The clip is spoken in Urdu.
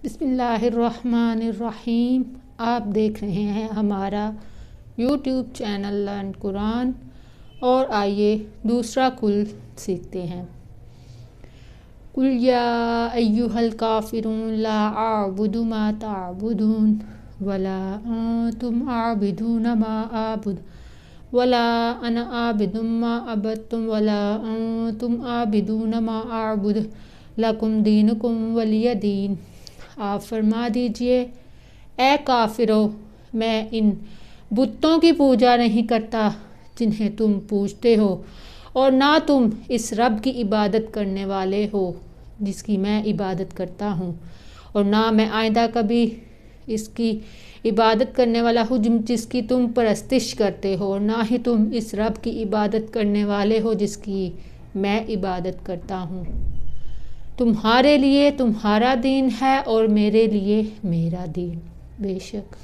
بسم اللہ الرحمن الرحیم۔ آپ دیکھ رہے ہیں ہمارا یوٹیوب چینل لرن قرآن، اور آئیے دوسرا کل سیکھتے ہیں۔ قل یا ایھا الکافرون لا اعبد ما تعبدون ولا انتم عابدون ما اعبد ولا انا عابد ما عبدتم ولا انتم عابدون ما اعبد لکم دینکم ولی دین۔ آپ فرما دیجئے، اے کافرو، میں ان بتوں کی پوجا نہیں کرتا جنہیں تم پوجتے ہو، اور نہ تم اس رب کی عبادت کرنے والے ہو جس کی میں عبادت کرتا ہوں، اور نہ میں آئندہ کبھی اس کی عبادت کرنے والا ہوں جس کی تم پرستش کرتے ہو، اور نہ ہی تم اس رب کی عبادت کرنے والے ہو جس کی میں عبادت کرتا ہوں۔ تمہارے لیے تمہارا دین ہے اور میرے لیے میرا دین۔ بے شک